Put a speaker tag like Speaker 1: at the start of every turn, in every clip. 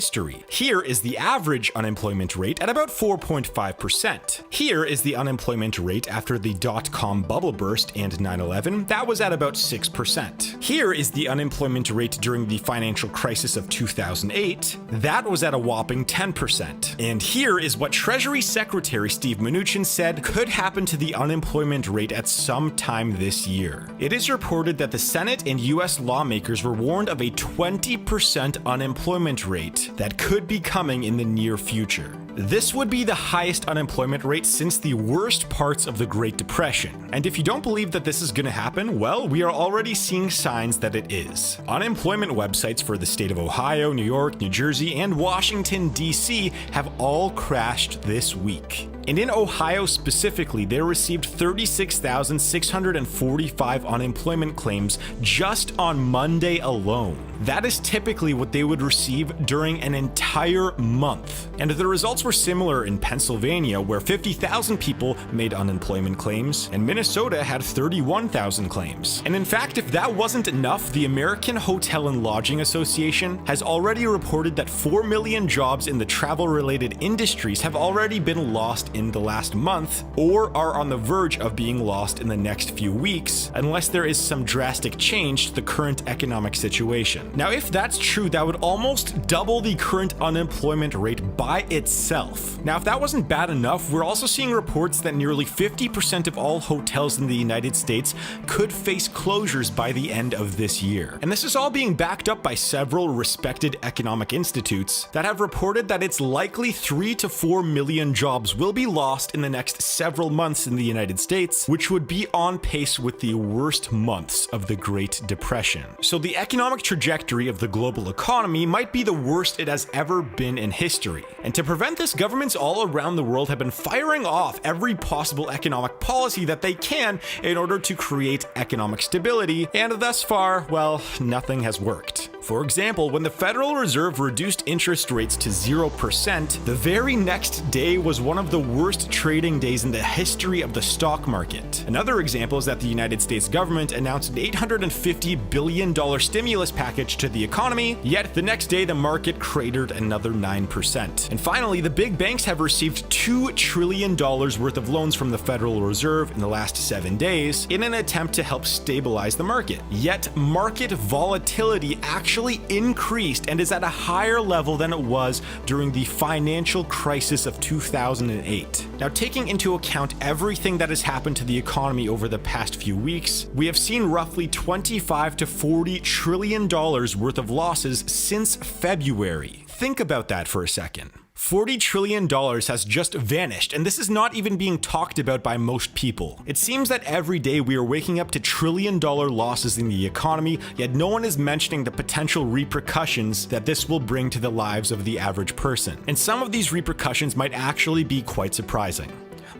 Speaker 1: history. Here is the average unemployment rate at about 4.5%. Here is the unemployment rate after the dot-com bubble burst and 9/11. That was at about 6%. Here is the unemployment rate during the financial crisis of 2008. That was at a whopping 10%. And here is what Treasury Secretary Steve Mnuchin said could happen to the unemployment rate at some time this year. It is reported that the Senate and US lawmakers were warned of a 20% unemployment rate that could be coming in the near future. This would be the highest unemployment rate since the worst parts of the Great Depression. And if you don't believe that this is going to happen, well, we are already seeing signs that it is. Unemployment websites for the state of Ohio, New York, New Jersey, and Washington, D.C. have all crashed this week. And in Ohio specifically, they received 36,645 unemployment claims just on Monday alone. That is typically what they would receive during an entire month. And the results were similar in Pennsylvania, where 50,000 people made unemployment claims, and Minnesota had 31,000 claims. And in fact, if that wasn't enough, the American Hotel and Lodging Association has already reported that 4 million jobs in the travel-related industries have already been lost in the last month, or are on the verge of being lost in the next few weeks, unless there is some drastic change to the current economic situation. Now, if that's true, that would almost double the current unemployment rate by itself. Now, if that wasn't bad enough, we're also seeing reports that nearly 50% of all hotels in the United States could face closures by the end of this year. And this is all being backed up by several respected economic institutes that have reported that it's likely 3 to 4 million jobs will be lost in the next several months in the United States, which would be on pace with the worst months of the Great Depression. So the economic trajectory of the global economy might be the worst it has ever been in history. And to prevent this, governments all around the world have been firing off every possible economic policy that they can in order to create economic stability, and thus far, well, nothing has worked. For example, when the Federal Reserve reduced interest rates to 0%, the very next day was one of the worst trading days in the history of the stock market. Another example is that the United States government announced an $850 billion stimulus package to the economy, yet the next day the market cratered another 9%. And finally, the big banks have received $2 trillion worth of loans from the Federal Reserve in the last 7 days in an attempt to help stabilize the market. Yet market volatility actually increased and is at a higher level than it was during the financial crisis of 2008. Now, taking into account everything that has happened to the economy over the past few weeks, we have seen roughly $25 to $40 trillion worth of losses since February. Think about that for a second. $40 trillion has just vanished, and this is not even being talked about by most people. It seems that every day we are waking up to trillion-dollar losses in the economy, yet no one is mentioning the potential repercussions that this will bring to the lives of the average person. And some of these repercussions might actually be quite surprising.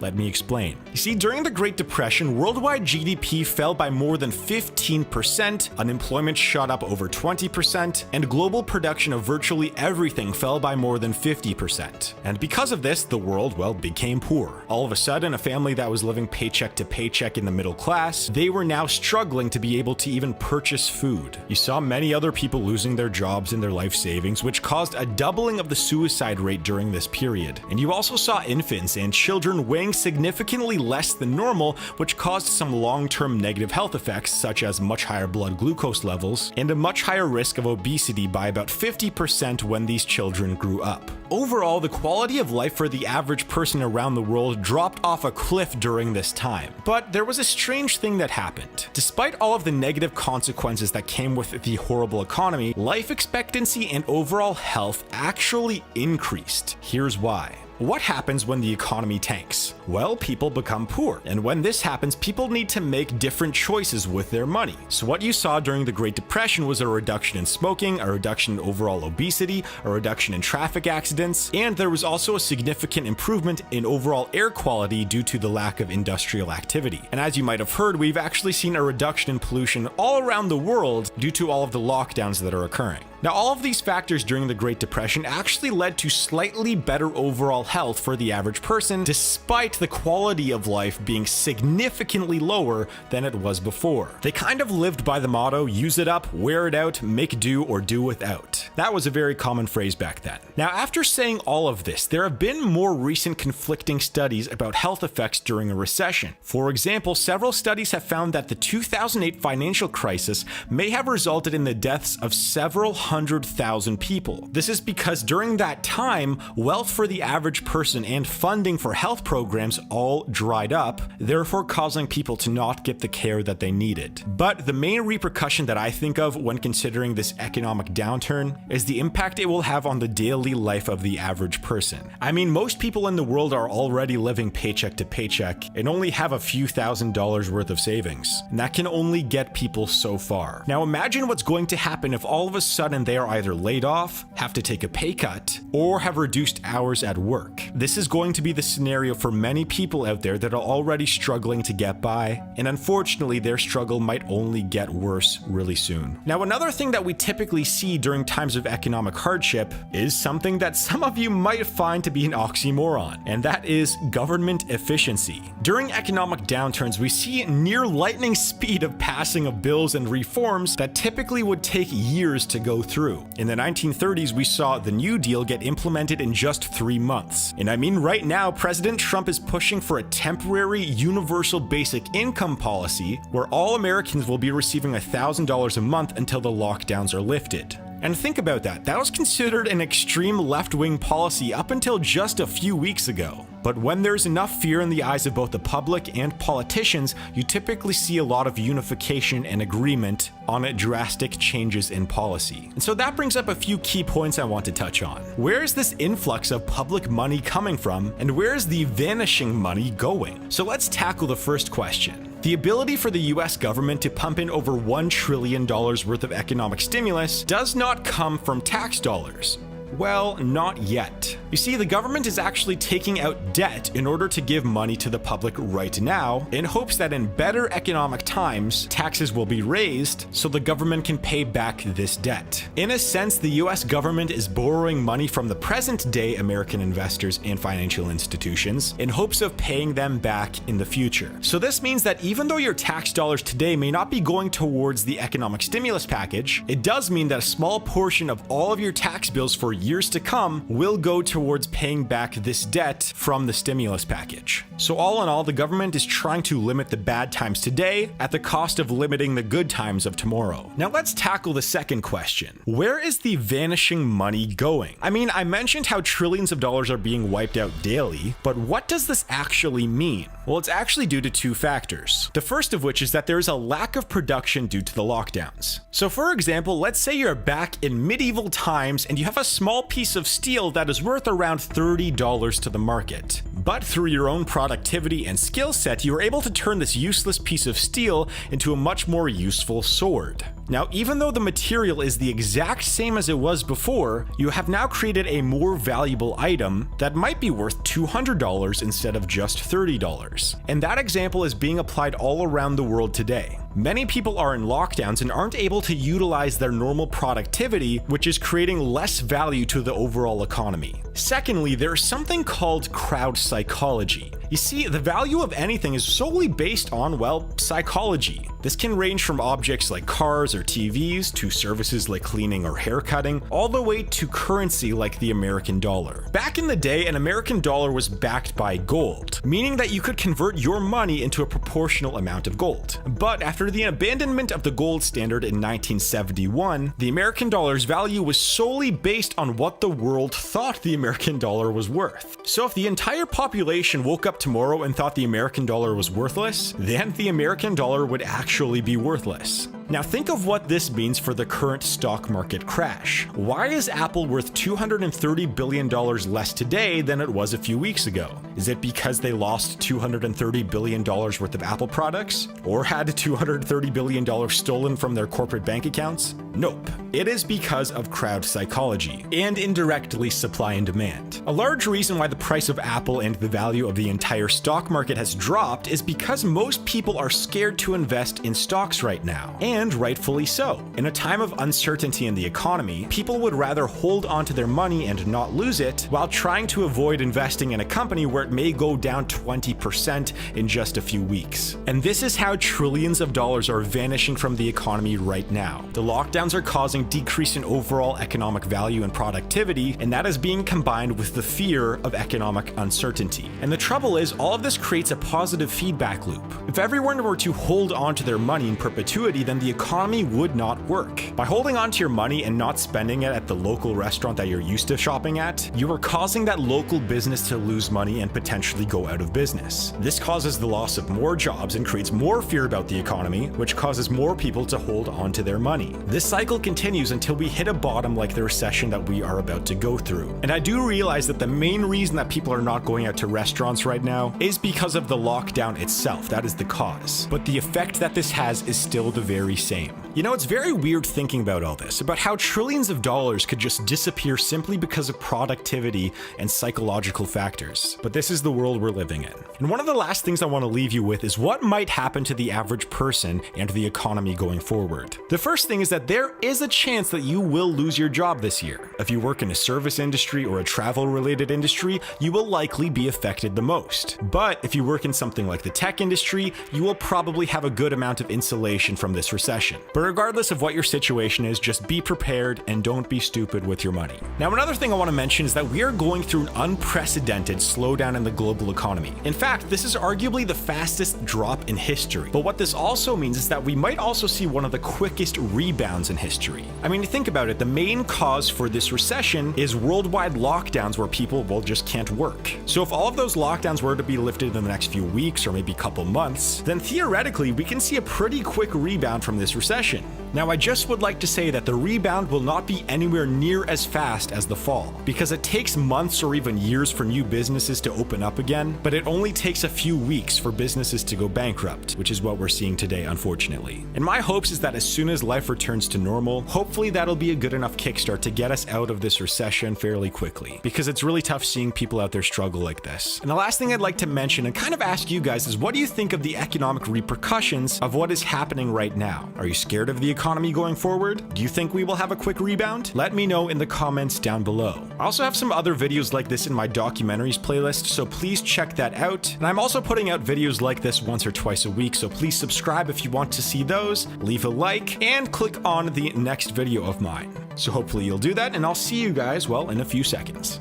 Speaker 1: Let me explain. You see, during the Great Depression, worldwide GDP fell by more than 15%, unemployment shot up over 20%, and global production of virtually everything fell by more than 50%. And because of this, the world, well, became poor. All of a sudden, a family that was living paycheck to paycheck in the middle class, they were now struggling to be able to even purchase food. You saw many other people losing their jobs and their life savings, which caused a doubling of the suicide rate during this period. And you also saw infants and children weighing significantly less than normal, which caused some long-term negative health effects such as much higher blood glucose levels and a much higher risk of obesity by about 50% when these children grew up. Overall, the quality of life for the average person around the world dropped off a cliff during this time. But there was a strange thing that happened. Despite all of the negative consequences that came with the horrible economy, life expectancy and overall health actually increased. Here's why. What happens when the economy tanks? Well, people become poor, and when this happens, people need to make different choices with their money. So what you saw during the Great Depression was a reduction in smoking, a reduction in overall obesity, a reduction in traffic accidents, and there was also a significant improvement in overall air quality due to the lack of industrial activity. And as you might have heard, we've actually seen a reduction in pollution all around the world due to all of the lockdowns that are occurring. Now, all of these factors during the Great Depression actually led to slightly better overall health for the average person, despite the quality of life being significantly lower than it was before. They kind of lived by the motto, use it up, wear it out, make do or do without. That was a very common phrase back then. Now, after saying all of this, there have been more recent conflicting studies about health effects during a recession. For example, several studies have found that the 2008 financial crisis may have resulted in the deaths of several 100,000 people. This is because during that time, wealth for the average person and funding for health programs all dried up, therefore causing people to not get the care that they needed. But the main repercussion that I think of when considering this economic downturn is the impact it will have on the daily life of the average person. I mean, most people in the world are already living paycheck to paycheck and only have a few $1,000s worth of savings, and that can only get people so far. Now imagine what's going to happen if all of a sudden they are either laid off, have to take a pay cut, or have reduced hours at work. This is going to be the scenario for many people out there that are already struggling to get by, and unfortunately their struggle might only get worse really soon. Now, another thing that we typically see during times of economic hardship is something that some of you might find to be an oxymoron, and that is government efficiency. During economic downturns, we see near lightning speed of passing of bills and reforms that typically would take years to go through. In the 1930s, we saw the New Deal get implemented in just 3 months. And I mean, right now, President Trump is pushing for a temporary universal basic income policy where all Americans will be receiving $1,000 a month until the lockdowns are lifted. And think about that. That was considered an extreme left-wing policy up until just a few weeks ago. But when there's enough fear in the eyes of both the public and politicians, you typically see a lot of unification and agreement on drastic changes in policy. And so that brings up a few key points I want to touch on. Where is this influx of public money coming from, and where is the vanishing money going? So let's tackle the first question. The ability for the US government to pump in over $1 trillion worth of economic stimulus does not come from tax dollars. Well, not yet. You see, the government is actually taking out debt in order to give money to the public right now, in hopes that in better economic times, taxes will be raised so the government can pay back this debt. In a sense, the US government is borrowing money from the present-day American investors and financial institutions in hopes of paying them back in the future. So this means that even though your tax dollars today may not be going towards the economic stimulus package, it does mean that a small portion of all of your tax bills for years to come will go towards paying back this debt from the stimulus package. So all in all, the government is trying to limit the bad times today at the cost of limiting the good times of tomorrow. Now let's tackle the second question. Where is the vanishing money going? I mean, I mentioned how trillions of dollars are being wiped out daily, but what does this actually mean? Well, it's actually due to two factors. The first of which is that there is a lack of production due to the lockdowns. So for example, let's say you're back in medieval times and you have a small piece of steel that is worth around $30 to the market. But through your own productivity and skill set, you are able to turn this useless piece of steel into a much more useful sword. Now, even though the material is the exact same as it was before, you have now created a more valuable item that might be worth $200 instead of just $30. And that example is being applied all around the world today. Many people are in lockdowns and aren't able to utilize their normal productivity, which is creating less value to the overall economy. Secondly, there's something called crowd psychology. You see, the value of anything is solely based on, well, psychology. This can range from objects like cars or TVs to services like cleaning or haircutting, all the way to currency like the American dollar. Back in the day, an American dollar was backed by gold, meaning that you could convert your money into a proportional amount of gold. But after the abandonment of the gold standard in 1971, the American dollar's value was solely based on what the world thought the American dollar was worth. So if the entire population woke up tomorrow and thought the American dollar was worthless, then the American dollar would actually be worthless. Now think of what this means for the current stock market crash. Why is Apple worth $230 billion less today than it was a few weeks ago? Is it because they lost $230 billion worth of Apple products? Or had $230 billion stolen from their corporate bank accounts? Nope. It is because of crowd psychology, and indirectly supply and demand. A large reason why the price of Apple and the value of the entire stock market has dropped is because most people are scared to invest in stocks right now, and rightfully so. In a time of uncertainty in the economy, people would rather hold onto their money and not lose it while trying to avoid investing in a company where it may go down 20% in just a few weeks. And this is how trillions of dollars are vanishing from the economy right now. The lockdowns are causing decrease in overall economic value and productivity, and that is being combined with the fear of economic uncertainty. And the trouble is, all of this creates a positive feedback loop. If everyone were to hold on to their money in perpetuity, then the economy would not work. By holding on to your money and not spending it at the local restaurant that you're used to shopping at, you are causing that local business to lose money and potentially go out of business. This causes the loss of more jobs and creates more fear about the economy, which causes more people to hold on to their money. This cycle continues until we hit a bottom like the recession that we are about to go through. And I do realize that the main reason that people are not going out to restaurants right now is because of the lockdown itself. That is the cause. But the effect that this has is still the very same. You know, it's very weird thinking about all this, about how trillions of dollars could just disappear simply because of productivity and psychological factors. But this is the world we're living in. And one of the last things I want to leave you with is what might happen to the average person and the economy going forward. The first thing is that there is a chance that you will lose your job this year. If you work in a service industry or a travel-related industry, you will likely be affected the most. But if you work in something like the tech industry, you will probably have a good amount of insulation from this recession. But regardless of what your situation is, just be prepared and don't be stupid with your money. Now, another thing I want to mention is that we are going through an unprecedented slowdown in the global economy. In fact, this is arguably the fastest drop in history. But what this also means is that we might also see one of the quickest rebounds in history. I mean, think about it. The main cause for this recession is worldwide lockdowns where people, well, just can't work. So if all of those lockdowns were to be lifted in the next few weeks or maybe a couple months, then theoretically we can see a pretty quick rebound from this recession. Now, I just would like to say that the rebound will not be anywhere near as fast as the fall, because it takes months or even years for new businesses to open up again, but it only takes a few weeks for businesses to go bankrupt, which is what we're seeing today, unfortunately. And my hopes is that as soon as life returns to normal, hopefully that'll be a good enough kickstart to get us out of this recession fairly quickly, because it's really tough seeing people out there struggle like this. And the last thing I'd like to mention and kind of ask you guys is, what do you think of the economic repercussions of what is happening right now? Are you scared of the economy going forward? Do you think we will have a quick rebound? Let me know in the comments down below. I also have some other videos like this in my documentaries playlist, so please check that out. And I'm also putting out videos like this once or twice a week, so please subscribe if you want to see those, leave a like, and click on the next video of mine. So hopefully you'll do that, and I'll see you guys, well, in a few seconds.